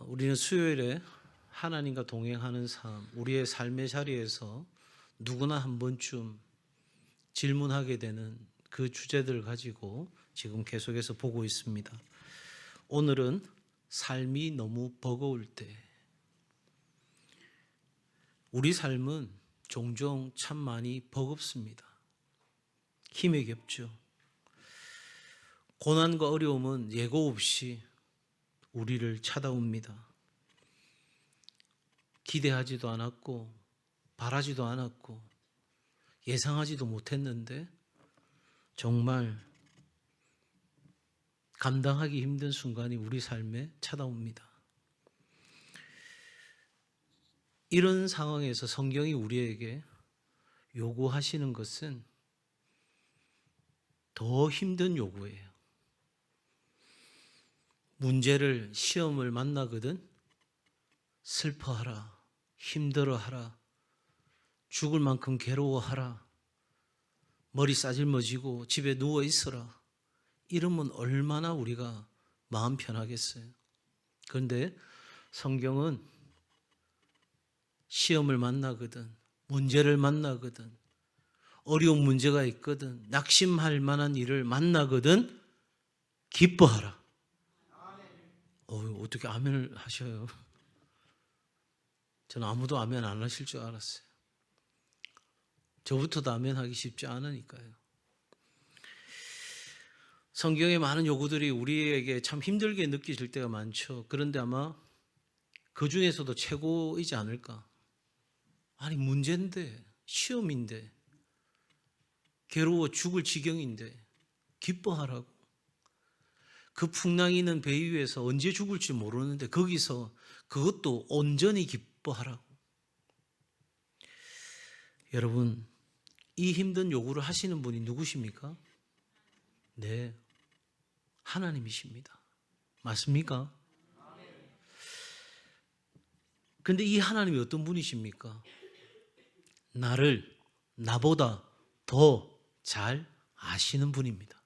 우리는 수요일에 하나님과 동행하는 삶, 우리의 삶의 자리에서 누구나 한 번쯤 질문하게 되는 그 주제들을 가지고 지금 계속해서 보고 있습니다. 오늘은 삶이 너무 버거울 때, 우리 삶은 종종 참 많이 버겁습니다. 힘에 겹죠. 고난과 어려움은 예고 없이 우리를 찾아옵니다. 기대하지도 않았고 바라지도 않았고 예상하지도 못했는데 정말 감당하기 힘든 순간이 우리 삶에 찾아옵니다. 이런 상황에서 성경이 우리에게 요구하시는 것은 더 힘든 요구예요. 문제를, 시험을 만나거든 슬퍼하라, 힘들어하라, 죽을 만큼 괴로워하라, 머리 싸질머지고 집에 누워 있어라. 이러면 얼마나 우리가 마음 편하겠어요. 그런데 성경은 시험을 만나거든, 문제를 만나거든, 어려운 문제가 있거든, 낙심할 만한 일을 만나거든 기뻐하라. 어떻게 아멘을 하셔요? 저는 아무도 아멘 안 하실 줄 알았어요. 저부터도 아멘 하기 쉽지 않으니까요. 성경의 많은 요구들이 우리에게 참 힘들게 느껴질 때가 많죠. 그런데 아마 그 중에서도 최고이지 않을까. 아니, 문제인데, 시험인데, 괴로워 죽을 지경인데 기뻐하라고. 그 풍랑이는 배 위에서 언제 죽을지 모르는데 거기서 그것도 온전히 기뻐하라고. 여러분, 이 힘든 요구를 하시는 분이 누구십니까? 네, 하나님이십니다. 맞습니까? 근데 이 하나님이 어떤 분이십니까? 나보다 더 잘 아시는 분입니다.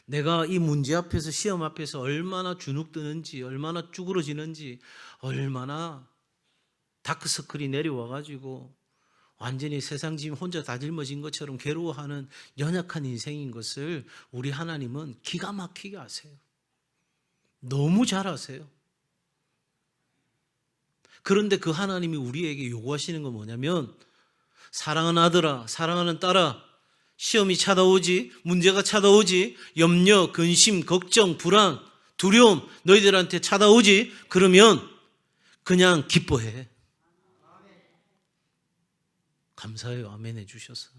내가 이 문제 앞에서, 시험 앞에서 얼마나 주눅드는지, 얼마나 쭈그러지는지, 얼마나 다크서클이 내려와가지고 완전히 세상 짐 혼자 다 짊어진 것처럼 괴로워하는 연약한 인생인 것을 우리 하나님은 기가 막히게 아세요. 너무 잘 아세요. 그런데 그 하나님이 우리에게 요구하시는 건 뭐냐면, 사랑하는 아들아, 사랑하는 딸아, 시험이 찾아오지, 문제가 찾아오지, 염려, 근심, 걱정, 불안, 두려움 너희들한테 찾아오지, 그러면 그냥 기뻐해. 감사해요. 아멘 해주셔서.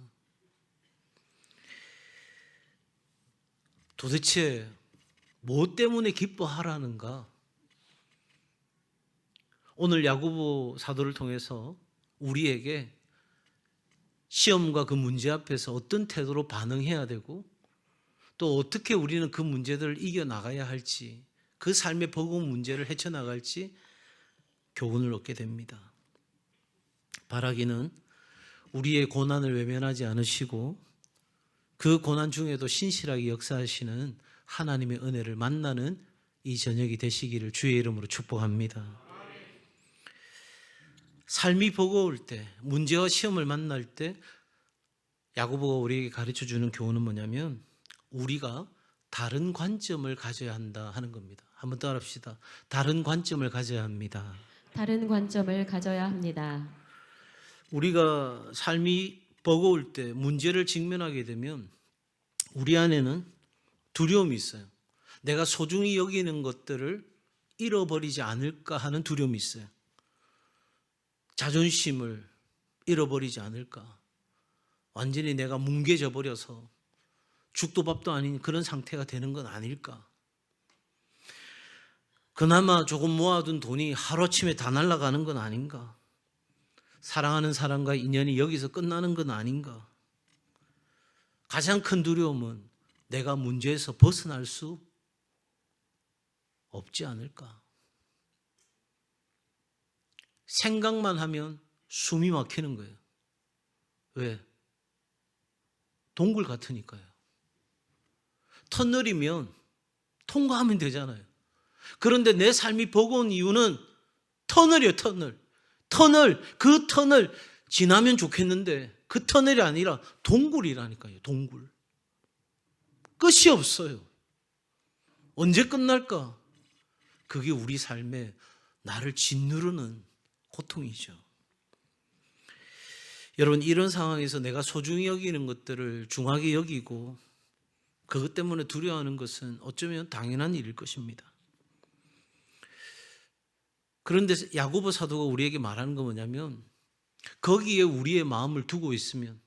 도대체 뭐 때문에 기뻐하라는가? 오늘 야고보 사도를 통해서 우리에게 시험과 그 문제 앞에서 어떤 태도로 반응해야 되고, 또 어떻게 우리는 그 문제들을 이겨나가야 할지, 그 삶의 버거운 문제를 헤쳐나갈지 교훈을 얻게 됩니다. 바라기는 우리의 고난을 외면하지 않으시고 그 고난 중에도 신실하게 역사하시는 하나님의 은혜를 만나는 이 저녁이 되시기를 주의 이름으로 축복합니다. 삶이 버거울 때, 문제와 시험을 만날 때 야고보가 우리에게 가르쳐주는 교훈은 뭐냐면, 우리가 다른 관점을 가져야 한다 하는 겁니다. 한번 따라합시다. 다른 관점을 가져야 합니다. 다른 관점을 가져야 합니다. 우리가 삶이 버거울 때, 문제를 직면하게 되면 우리 안에는 두려움이 있어요. 내가 소중히 여기는 것들을 잃어버리지 않을까 하는 두려움이 있어요. 자존심을 잃어버리지 않을까. 완전히 내가 뭉개져 버려서 죽도 밥도 아닌 그런 상태가 되는 건 아닐까. 그나마 조금 모아둔 돈이 하루아침에 다 날아가는 건 아닌가. 사랑하는 사람과 인연이 여기서 끝나는 건 아닌가. 가장 큰 두려움은 내가 문제에서 벗어날 수 없지 않을까. 생각만 하면 숨이 막히는 거예요. 왜? 동굴 같으니까요. 터널이면 통과하면 되잖아요. 그런데 내 삶이 버거운 이유는 터널이에요, 터널. 그 터널 지나면 좋겠는데 그 터널이 아니라 동굴이라니까요, 동굴. 끝이 없어요. 언제 끝날까? 그게 우리 삶에 나를 짓누르는 고통이죠. 여러분, 이런 상황에서 내가 소중히 여기는 것들을 중하게 여기고 그것 때문에 두려워하는 것은 어쩌면 당연한 일일 것입니다. 그런데 야고보 사도가 우리에게 말하는 건 뭐냐면 거기에 우리의 마음을 두고 있으면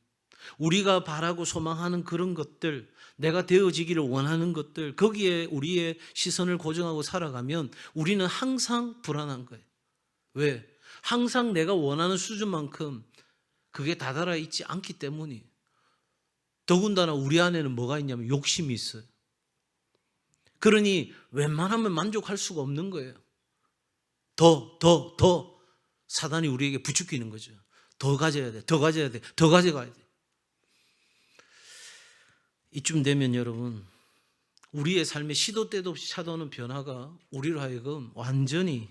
우리가 바라고 소망하는 그런 것들, 내가 되어지기를 원하는 것들, 거기에 우리의 시선을 고정하고 살아가면 우리는 항상 불안한 거예요. 왜? 항상 내가 원하는 수준만큼 그게 다다라 있지 않기 때문이에요. 더군다나 우리 안에는 뭐가 있냐면 욕심이 있어요. 그러니 웬만하면 만족할 수가 없는 거예요. 더 사단이 우리에게 부추기는 거죠. 더 가져야 돼, 더 가져가야 돼. 이쯤 되면 여러분, 우리의 삶에 시도 때도 없이 찾아오는 변화가 우리로 하여금 완전히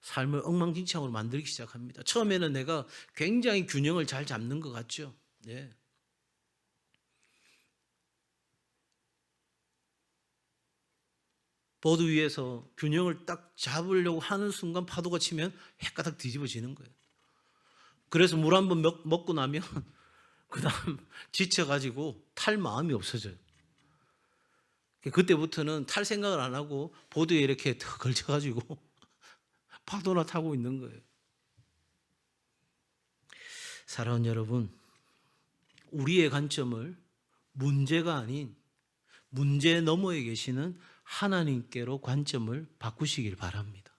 삶을 엉망진창으로 만들기 시작합니다. 처음에는 내가 굉장히 균형을 잘 잡는 것 같죠. 네. 보드 위에서 균형을 딱 잡으려고 하는 순간 파도가 치면 헷가닥 뒤집어지는 거예요. 그래서 물 한 번 먹고 나면 그 다음 지쳐가지고 탈 마음이 없어져요. 그때부터는 탈 생각을 안 하고 보드에 이렇게 더 걸쳐가지고 파도나 타고 있는 거예요. 사랑하는 여러분, 우리의 관점을 문제가 아닌 문제 너머에 계시는 하나님께로 관점을 바꾸시길 바랍니다.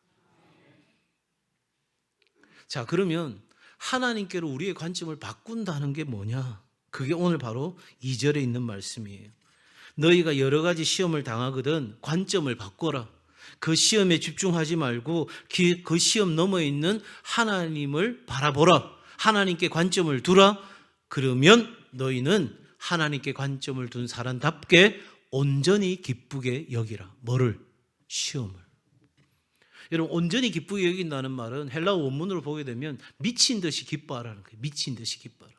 자, 그러면 하나님께로 우리의 관점을 바꾼다는 게 뭐냐? 그게 오늘 바로 2절에 있는 말씀이에요. 너희가 여러 가지 시험을 당하거든 관점을 바꿔라. 그 시험에 집중하지 말고 그 시험 너머에 있는 하나님을 바라보라. 하나님께 관점을 두라. 그러면 너희는 하나님께 관점을 둔 사람답게 온전히 기쁘게 여기라. 뭐를? 시험을. 여러분, 온전히 기쁘게 여긴다는 말은 헬라어 원문으로 보게 되면 미친 듯이 기뻐하라는 거예요. 미친 듯이 기뻐하라.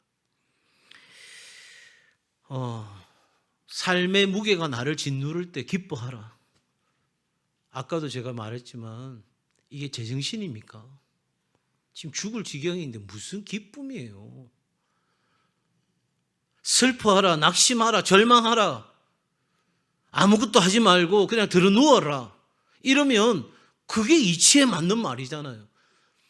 삶의 무게가 나를 짓누를 때 기뻐하라. 아까도 제가 말했지만 이게 제정신입니까? 지금 죽을 지경인데 무슨 기쁨이에요? 슬퍼하라, 낙심하라, 절망하라. 아무것도 하지 말고 그냥 들어 누워라. 이러면 그게 이치에 맞는 말이잖아요.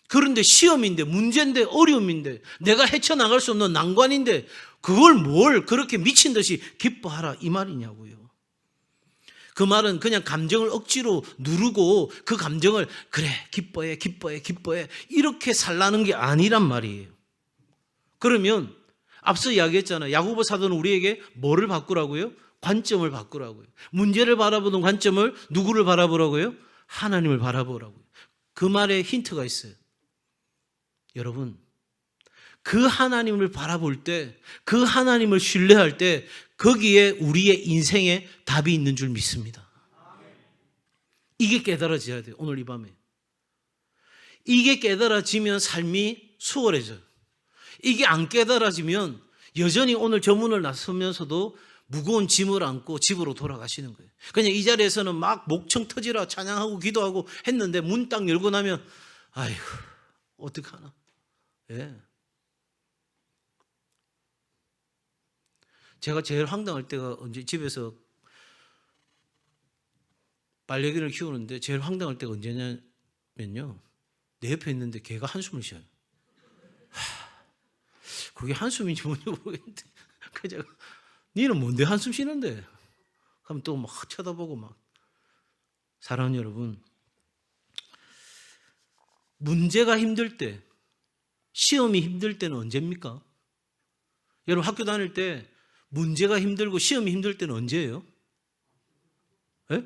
그런데 시험인데, 문제인데, 어려움인데, 내가 헤쳐나갈 수 없는 난관인데 그걸 뭘 그렇게 미친 듯이 기뻐하라 이 말이냐고요. 그 말은 그냥 감정을 억지로 누르고 그 감정을 그래 기뻐해 이렇게 살라는 게 아니란 말이에요. 그러면 앞서 이야기했잖아요. 야고보 사도는 우리에게 뭐를 바꾸라고요? 관점을 바꾸라고요. 문제를 바라보는 관점을 누구를 바라보라고요? 하나님을 바라보라고요. 그 말에 힌트가 있어요. 여러분, 그 하나님을 바라볼 때, 그 하나님을 신뢰할 때 거기에 우리의 인생에 답이 있는 줄 믿습니다. 이게 깨달아져야 돼요. 오늘 이 밤에. 이게 깨달아지면 삶이 수월해져요. 이게 안 깨달아지면 여전히 오늘 저문을 나서면서도 무거운 짐을 안고 집으로 돌아가시는 거예요. 그냥 이 자리에서는 막 목청 터지라 찬양하고 기도하고 했는데 문 딱 열고 나면 아이고 어떡하나. 예. 제가 제일 황당할 때가 언제, 집에서 반려견을 키우는데 제일 황당할 때가 언제냐면요, 내 옆에 있는데 걔가 한숨을 쉬어요. 그게 한숨인지 뭔지 모르겠는데 그래서 제가 니는 뭔데 한숨 쉬는데? 그럼 또 막 쳐다보고 막. 사랑하는 여러분, 문제가 힘들 때, 시험이 힘들 때는 언제입니까? 여러분 학교 다닐 때 문제가 힘들고 시험이 힘들 때는 언제예요? 예?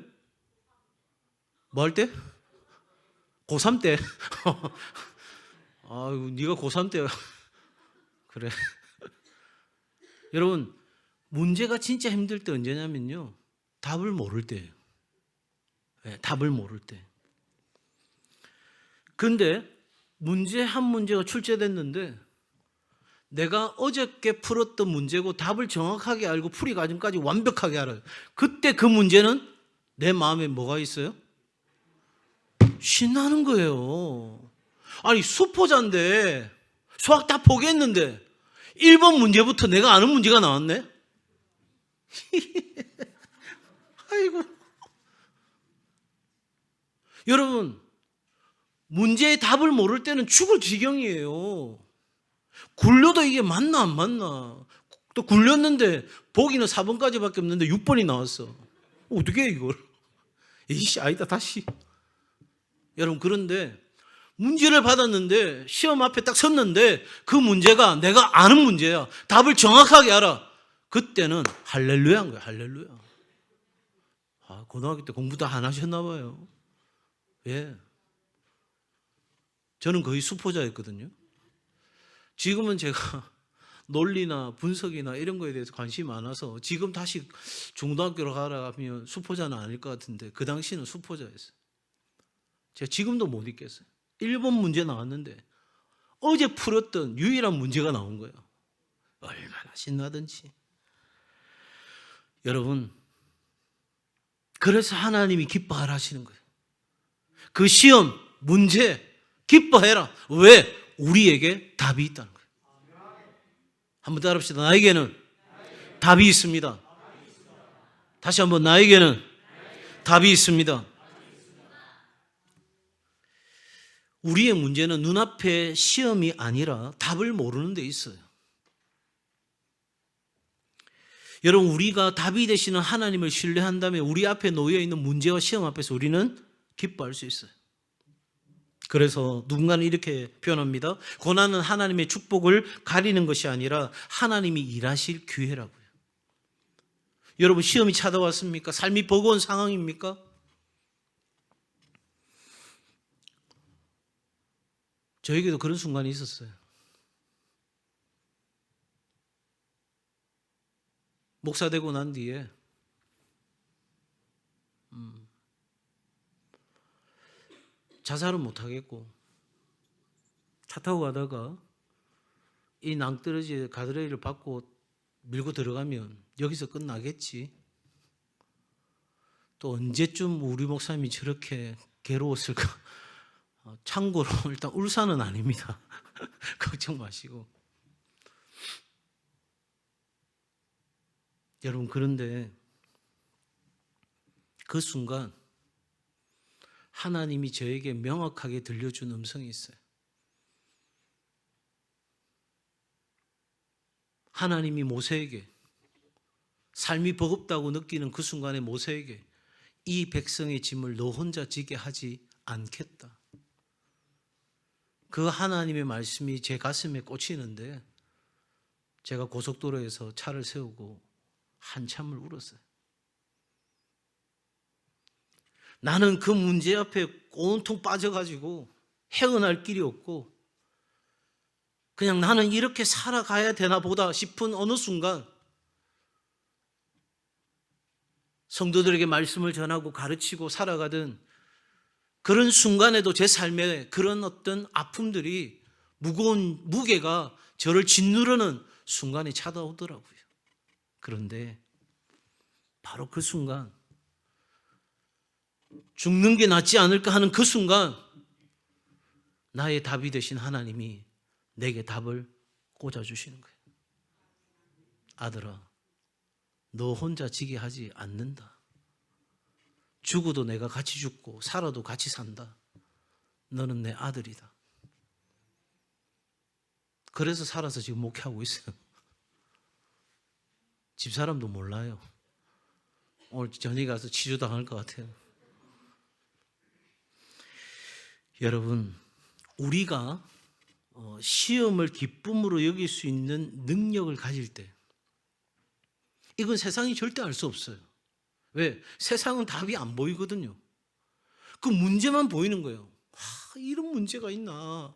뭐 할 때? 고3 때? 아이고, 네가 고3 때야. 그래. 여러분, 문제가 진짜 힘들 때 언제냐면요, 답을 모를 때예요. 답을 모를 때. 근데 한 문제가 출제됐는데 내가 어저께 풀었던 문제고 답을 정확하게 알고 풀이 과정까지 완벽하게 알아요. 그때 그 문제는 내 마음에 뭐가 있어요? 신나는 거예요. 아니 수포자인데 수학 다 포기했는데 1번 문제부터 내가 아는 문제가 나왔네? 아이고. 여러분, 문제의 답을 모를 때는 죽을 지경이에요. 굴려도 이게 맞나 안 맞나. 또 굴렸는데 보기는 4번까지밖에 없는데 6번이 나왔어. 어떻게 해 이걸? 이씨 아니다 다시. 여러분 그런데 문제를 받았는데 시험 앞에 딱 섰는데 그 문제가 내가 아는 문제야. 답을 정확하게 알아. 그때는 할렐루야인 거야. 할렐루야. 고등학교 때 공부 다 안 하셨나 봐요. 예. 저는 거의 수포자였거든요. 지금은 제가 논리나 분석이나 이런 거에 대해서 관심이 많아서 지금 다시 중고등학교로 가라 하면 수포자는 아닐 것 같은데 그 당시는 수포자였어요. 제가 지금도 못 읽겠어요. 1번 문제 나왔는데 어제 풀었던 유일한 문제가 나온 거예요. 얼마나 신나든지. 여러분, 그래서 하나님이 기뻐하라 하시는 거예요. 그 시험, 문제 기뻐해라. 왜? 우리에게 답이 있다는 거예요. 한번 따라합시다. 나에게는 답이 있습니다. 다시 한번 나에게는 답이 있습니다. 우리의 문제는 눈앞에 시험이 아니라 답을 모르는 데 있어요. 여러분 우리가 답이 되시는 하나님을 신뢰한다면 우리 앞에 놓여 있는 문제와 시험 앞에서 우리는 기뻐할 수 있어요. 그래서 누군가는 이렇게 표현합니다. 고난은 하나님의 축복을 가리는 것이 아니라 하나님이 일하실 기회라고요. 여러분 시험이 찾아왔습니까? 삶이 버거운 상황입니까? 저에게도 그런 순간이 있었어요. 목사 되고 난 뒤에 자살은 못하겠고 차 타고 가다가 이 낭떠러지 가드레일을 받고 밀고 들어가면 여기서 끝나겠지. 또 언제쯤 우리 목사님이 저렇게 괴로웠을까. 참고로 일단 울산은 아닙니다. 걱정 마시고. 여러분 그런데 그 순간 하나님이 저에게 명확하게 들려준 음성이 있어요. 하나님이 모세에게 삶이 버겁다고 느끼는 그 순간에 모세에게 이 백성의 짐을 너 혼자 지게 하지 않겠다. 그 하나님의 말씀이 제 가슴에 꽂히는데 제가 고속도로에서 차를 세우고 한참을 울었어요. 나는 그 문제 앞에 온통 빠져가지고 헤어날 길이 없고 그냥 나는 이렇게 살아가야 되나 보다 싶은 어느 순간 성도들에게 말씀을 전하고 가르치고 살아가던 그런 순간에도 제 삶에 그런 어떤 아픔들이 무거운 무게가 저를 짓누르는 순간이 찾아오더라고요. 그런데 바로 그 순간 죽는 게 낫지 않을까 하는 그 순간 나의 답이 되신 하나님이 내게 답을 꽂아주시는 거예요. 아들아, 너 혼자 지게 하지 않는다. 죽어도 내가 같이 죽고 살아도 같이 산다. 너는 내 아들이다. 그래서 살아서 지금 목회하고 있어요. 집사람도 몰라요. 오늘 저녁에 가서 치료당할 것 같아요. 여러분, 우리가 시험을 기쁨으로 여길 수 있는 능력을 가질 때 이건 세상이 절대 알 수 없어요. 왜? 세상은 답이 안 보이거든요. 그 문제만 보이는 거예요. 이런 문제가 있나.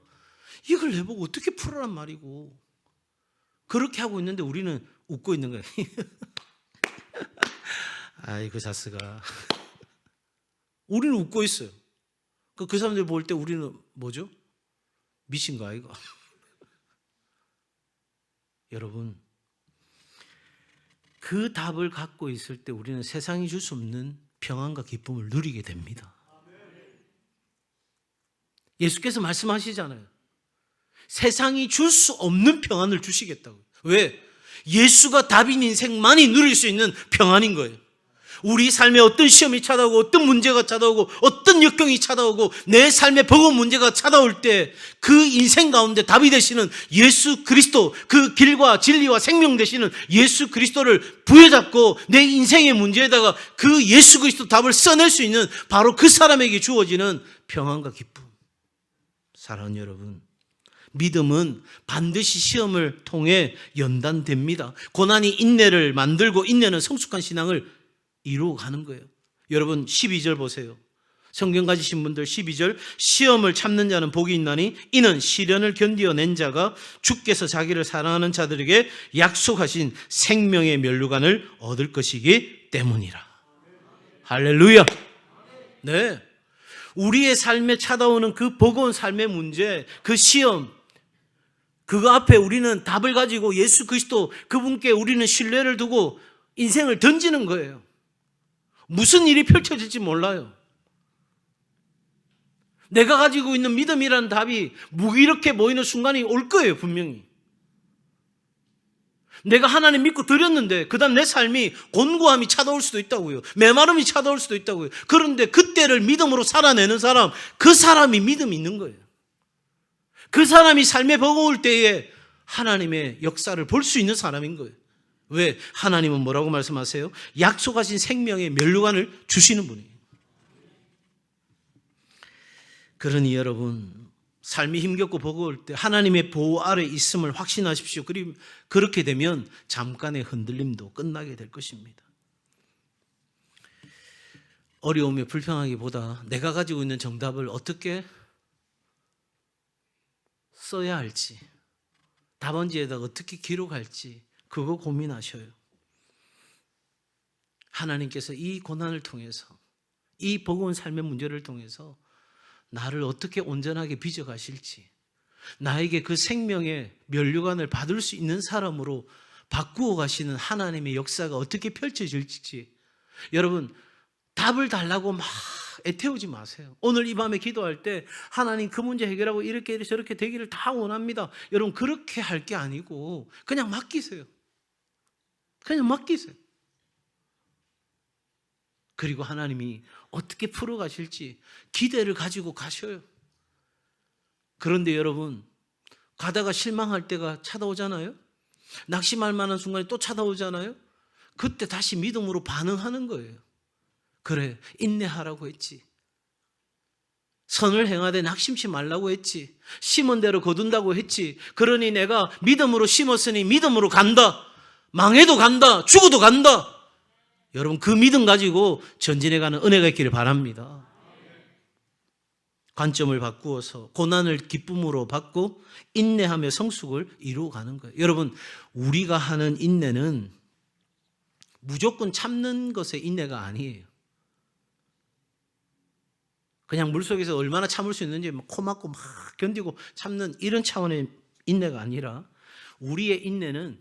이걸 내보고 어떻게 풀어란 말이고. 그렇게 하고 있는데 우리는 웃고 있는 거예요. 아이고 자스가. 우리는 웃고 있어요. 그 사람들 볼 때 우리는 뭐죠? 미친 거 아이가? 여러분, 그 답을 갖고 있을 때 우리는 세상이 줄 수 없는 평안과 기쁨을 누리게 됩니다. 예수께서 말씀하시잖아요. 세상이 줄 수 없는 평안을 주시겠다고. 왜? 예수가 답인 인생만이 누릴 수 있는 평안인 거예요. 우리 삶에 어떤 시험이 찾아오고 어떤 문제가 찾아오고 어떤 역경이 찾아오고 내 삶에 버거운 문제가 찾아올 때 그 인생 가운데 답이 되시는 예수 그리스도, 그 길과 진리와 생명 되시는 예수 그리스도를 부여잡고 내 인생의 문제에다가 그 예수 그리스도 답을 써낼 수 있는 바로 그 사람에게 주어지는 평안과 기쁨. 사랑하는 여러분, 믿음은 반드시 시험을 통해 연단됩니다. 고난이 인내를 만들고 인내는 성숙한 신앙을 이루어가는 거예요. 여러분 12절 보세요. 성경 가지신 분들 12절, 시험을 참는 자는 복이 있나니 이는 시련을 견디어낸 자가 주께서 자기를 사랑하는 자들에게 약속하신 생명의 면류관을 얻을 것이기 때문이라. 할렐루야. 네, 우리의 삶에 찾아오는 그 버거운 삶의 문제, 그 시험, 그거 앞에 우리는 답을 가지고 예수 그리스도 그분께 우리는 신뢰를 두고 인생을 던지는 거예요. 무슨 일이 펼쳐질지 몰라요. 내가 가지고 있는 믿음이라는 답이 무기력해 보이는 순간이 올 거예요, 분명히. 내가 하나님 믿고 드렸는데 그 다음 내 삶이 곤고함이 찾아올 수도 있다고요. 메마름이 찾아올 수도 있다고요. 그런데 그때를 믿음으로 살아내는 사람, 그 사람이 믿음이 있는 거예요. 그 사람이 삶에 버거울 때에 하나님의 역사를 볼 수 있는 사람인 거예요. 왜? 하나님은 뭐라고 말씀하세요? 약속하신 생명의 면류관을 주시는 분이에요. 그러니 여러분, 삶이 힘겹고 버거울 때 하나님의 보호 아래 있음을 확신하십시오. 그리고 그렇게 되면 잠깐의 흔들림도 끝나게 될 것입니다. 어려움에 불평하기보다 내가 가지고 있는 정답을 어떻게 써야 할지, 답안지에다가 어떻게 기록할지 그거 고민하셔요. 하나님께서 이 고난을 통해서, 이 버거운 삶의 문제를 통해서 나를 어떻게 온전하게 빚어가실지, 나에게 그 생명의 면류관을 받을 수 있는 사람으로 바꾸어 가시는 하나님의 역사가 어떻게 펼쳐질지, 여러분 답을 달라고 막 애태우지 마세요. 오늘 이 밤에 기도할 때 하나님 그 문제 해결하고 이렇게 저렇게 되기를 다 원합니다. 여러분 그렇게 할 게 아니고 그냥 맡기세요. 그냥 맡기세요. 그리고 하나님이 어떻게 풀어가실지 기대를 가지고 가셔요. 그런데 여러분, 가다가 실망할 때가 찾아오잖아요. 낙심할 만한 순간이 또 찾아오잖아요. 그때 다시 믿음으로 반응하는 거예요. 그래, 인내하라고 했지. 선을 행하되 낙심치 말라고 했지. 심은 대로 거둔다고 했지. 그러니 내가 믿음으로 심었으니 믿음으로 간다. 망해도 간다. 죽어도 간다. 여러분 그 믿음 가지고 전진해가는 은혜가 있기를 바랍니다. 관점을 바꾸어서 고난을 기쁨으로 받고 인내하며 성숙을 이루어가는 거예요. 여러분 우리가 하는 인내는 무조건 참는 것의 인내가 아니에요. 그냥 물속에서 얼마나 참을 수 있는지 코 막고 막 견디고 참는 이런 차원의 인내가 아니라 우리의 인내는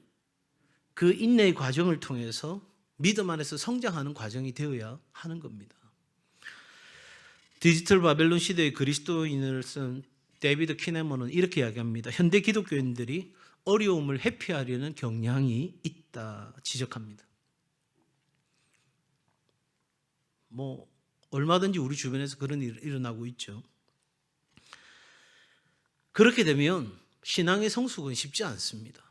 그 인내의 과정을 통해서 믿음 안에서 성장하는 과정이 되어야 하는 겁니다. 디지털 바벨론 시대의 그리스도인을 쓴 데이비드 키네먼은 이렇게 이야기합니다. 현대 기독교인들이 어려움을 회피하려는 경향이 있다 지적합니다. 얼마든지 우리 주변에서 그런 일이 일어나고 있죠. 그렇게 되면 신앙의 성숙은 쉽지 않습니다.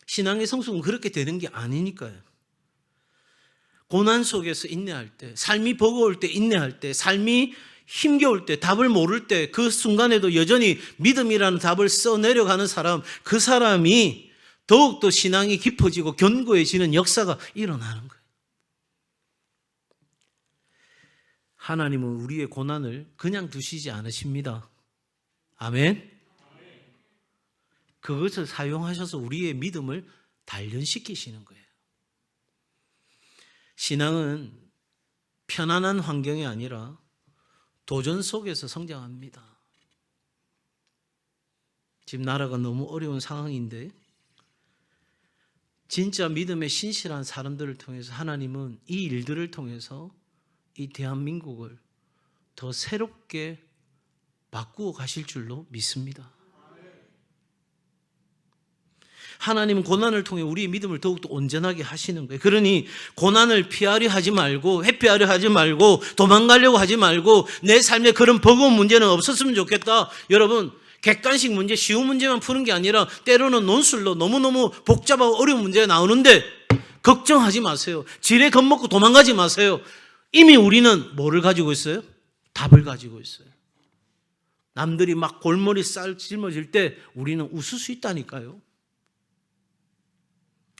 신앙의 성숙은 그렇게 되는 게 아니니까요. 고난 속에서 인내할 때, 삶이 버거울 때 인내할 때, 삶이 힘겨울 때, 답을 모를 때 그 순간에도 여전히 믿음이라는 답을 써내려가는 사람, 그 사람이 더욱더 신앙이 깊어지고 견고해지는 역사가 일어나는 거예요. 하나님은 우리의 고난을 그냥 두시지 않으십니다. 아멘. 그것을 사용하셔서 우리의 믿음을 단련시키시는 거예요. 신앙은 편안한 환경이 아니라 도전 속에서 성장합니다. 지금 나라가 너무 어려운 상황인데 진짜 믿음에 신실한 사람들을 통해서 하나님은 이 일들을 통해서 이 대한민국을 더 새롭게 바꾸어 가실 줄로 믿습니다. 하나님은 고난을 통해 우리의 믿음을 더욱더 온전하게 하시는 거예요. 그러니 고난을 피하려 하지 말고 회피하려 하지 말고 도망가려고 하지 말고 내 삶에 그런 버거운 문제는 없었으면 좋겠다. 여러분, 객관식 문제, 쉬운 문제만 푸는 게 아니라 때로는 논술로 너무너무 복잡하고 어려운 문제가 나오는데 걱정하지 마세요. 지레 겁먹고 도망가지 마세요. 이미 우리는 뭐를 가지고 있어요? 답을 가지고 있어요. 남들이 막 골머리 쌀 짊어질 때 우리는 웃을 수 있다니까요.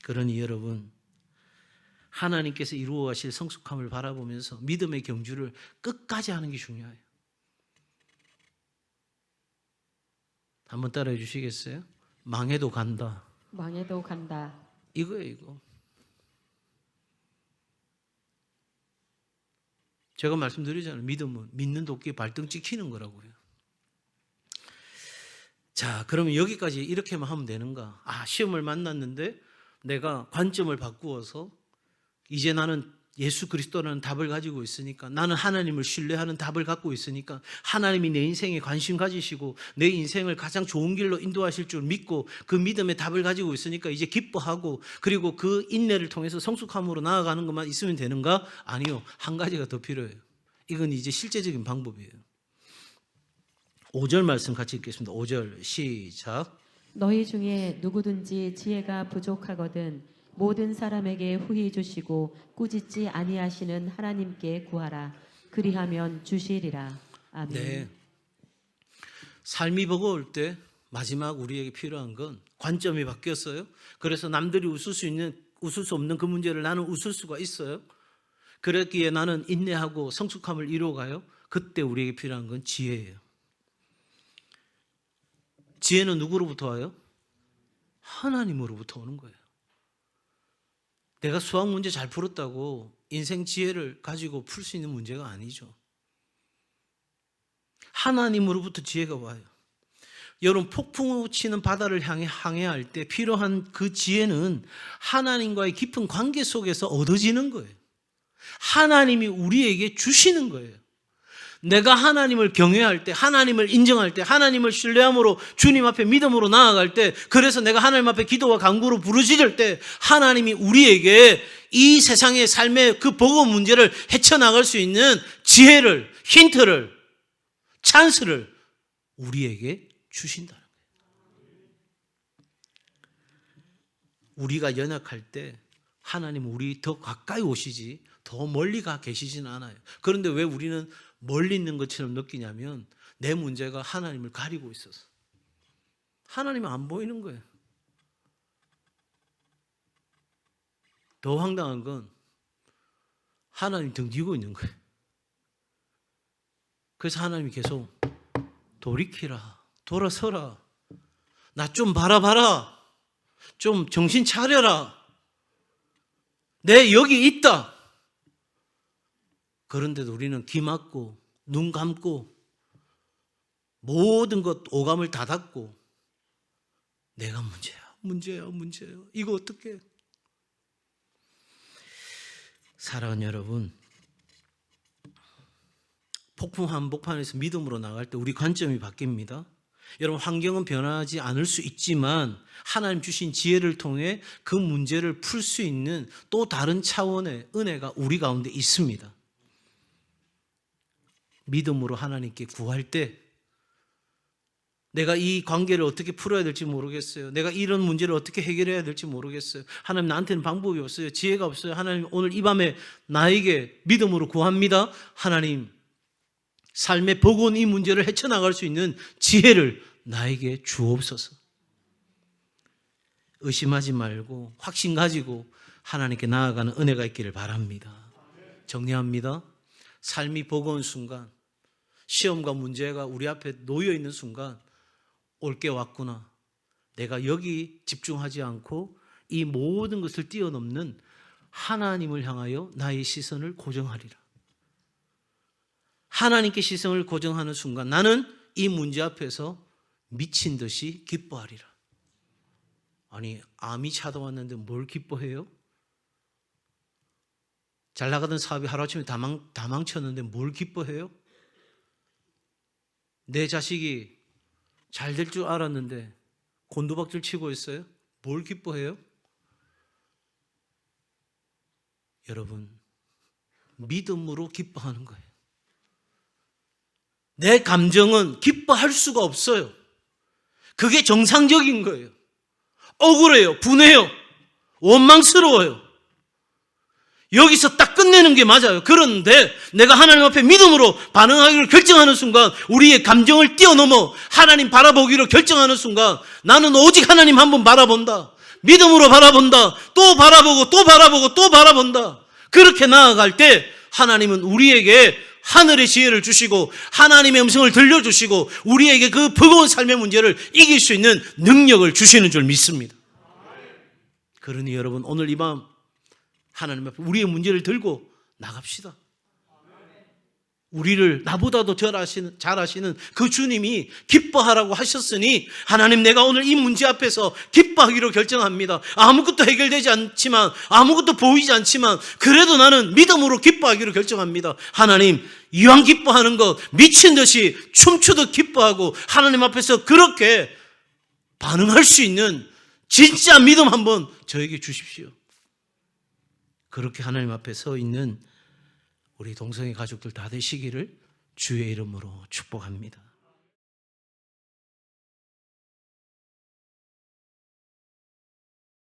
그러니 여러분, 하나님께서 이루어 가실 성숙함을 바라보면서 믿음의 경주를 끝까지 하는 게 중요해요. 한번 따라해 주시겠어요? 망해도 간다. 망해도 간다. 이거예요, 이거. 제가 말씀드리잖아요. 믿음은 믿는 도끼에 발등 찍히는 거라고요. 자, 그러면 여기까지 이렇게만 하면 되는가? 시험을 만났는데 내가 관점을 바꾸어서 이제 나는 예수 그리스도라는 답을 가지고 있으니까, 나는 하나님을 신뢰하는 답을 갖고 있으니까 하나님이 내 인생에 관심 가지시고 내 인생을 가장 좋은 길로 인도하실 줄 믿고 그 믿음의 답을 가지고 있으니까 이제 기뻐하고 그리고 그 인내를 통해서 성숙함으로 나아가는 것만 있으면 되는가? 아니요. 한 가지가 더 필요해요. 이건 이제 실제적인 방법이에요. 5절 말씀 같이 읽겠습니다. 5절 시작. 너희 중에 누구든지 지혜가 부족하거든 모든 사람에게 후히 주시고 꾸짖지 아니하시는 하나님께 구하라. 그리하면 주시리라. 아멘. 네. 삶이 버거울 때 마지막 우리에게 필요한 건 관점이 바뀌었어요. 그래서 남들이 웃을 수 없는 그 문제를 나는 웃을 수가 있어요. 그랬기에 나는 인내하고 성숙함을 이루어가요. 그때 우리에게 필요한 건 지혜예요. 지혜는 누구로부터 와요? 하나님으로부터 오는 거예요. 내가 수학 문제 잘 풀었다고 인생 지혜를 가지고 풀 수 있는 문제가 아니죠. 하나님으로부터 지혜가 와요. 여러분, 폭풍우 치는 바다를 향해 항해할 때 필요한 그 지혜는 하나님과의 깊은 관계 속에서 얻어지는 거예요. 하나님이 우리에게 주시는 거예요. 내가 하나님을 경외할 때, 하나님을 인정할 때, 하나님을 신뢰함으로 주님 앞에 믿음으로 나아갈 때, 그래서 내가 하나님 앞에 기도와 간구로 부르짖을 때 하나님이 우리에게 이 세상의 삶의 그 버거운 문제를 헤쳐나갈 수 있는 지혜를, 힌트를, 찬스를 우리에게 주신다는 거예요. 우리가 연약할 때 하나님은 우리 더 가까이 오시지 더 멀리 가 계시지는 않아요. 그런데 왜 우리는 멀리 있는 것처럼 느끼냐면 내 문제가 하나님을 가리고 있어서. 하나님이 안 보이는 거예요. 더 황당한 건 하나님 등 뒤고 있는 거예요. 그래서 하나님이 계속 돌이키라, 돌아서라, 나 좀 바라봐라, 좀 정신 차려라, 내 여기 있다. 그런데도 우리는 귀 막고 눈 감고 모든 것 오감을 다 닫고 내가 문제야. 이거 어떡해? 사랑하는 여러분, 폭풍 한복판에서 믿음으로 나갈 때 우리 관점이 바뀝니다. 여러분, 환경은 변하지 않을 수 있지만 하나님 주신 지혜를 통해 그 문제를 풀 수 있는 또 다른 차원의 은혜가 우리 가운데 있습니다. 믿음으로 하나님께 구할 때 내가 이 관계를 어떻게 풀어야 될지 모르겠어요. 내가 이런 문제를 어떻게 해결해야 될지 모르겠어요. 하나님, 나한테는 방법이 없어요. 지혜가 없어요. 하나님, 오늘 이 밤에 나에게 믿음으로 구합니다. 하나님, 삶의 버거운 이 문제를 헤쳐나갈 수 있는 지혜를 나에게 주옵소서. 의심하지 말고 확신 가지고 하나님께 나아가는 은혜가 있기를 바랍니다. 정리합니다. 삶이 버거운 순간, 시험과 문제가 우리 앞에 놓여 있는 순간 올 게 왔구나. 내가 여기 집중하지 않고 이 모든 것을 뛰어넘는 하나님을 향하여 나의 시선을 고정하리라. 하나님께 시선을 고정하는 순간 나는 이 문제 앞에서 미친 듯이 기뻐하리라. 아니, 암이 찾아왔는데 뭘 기뻐해요? 잘 나가던 사업이 하루아침에 다 망쳤는데 뭘 기뻐해요? 내 자식이 잘 될 줄 알았는데 곤두박질 치고 있어요? 뭘 기뻐해요? 여러분, 믿음으로 기뻐하는 거예요. 내 감정은 기뻐할 수가 없어요. 그게 정상적인 거예요. 억울해요. 분해요. 원망스러워요. 여기서 딱 끝내는 게 맞아요. 그런데 내가 하나님 앞에 믿음으로 반응하기를 결정하는 순간, 우리의 감정을 뛰어넘어 하나님 바라보기로 결정하는 순간, 나는 오직 하나님 한 번 바라본다. 믿음으로 바라본다. 또 바라보고 또 바라보고 또 바라본다. 그렇게 나아갈 때 하나님은 우리에게 하늘의 지혜를 주시고 하나님의 음성을 들려주시고 우리에게 그 버거운 삶의 문제를 이길 수 있는 능력을 주시는 줄 믿습니다. 그러니 여러분, 오늘 이 밤 하나님 앞에 우리의 문제를 들고 나갑시다. 우리를 나보다도 잘 아시는 그 주님이 기뻐하라고 하셨으니, 하나님, 내가 오늘 이 문제 앞에서 기뻐하기로 결정합니다. 아무것도 해결되지 않지만, 아무것도 보이지 않지만, 그래도 나는 믿음으로 기뻐하기로 결정합니다. 하나님, 이왕 기뻐하는 것 미친 듯이 춤추듯 기뻐하고 하나님 앞에서 그렇게 반응할 수 있는 진짜 믿음 한번 저에게 주십시오. 그렇게 하나님 앞에 서 있는 우리 동성애 가족들 다 되시기를 주의 이름으로 축복합니다.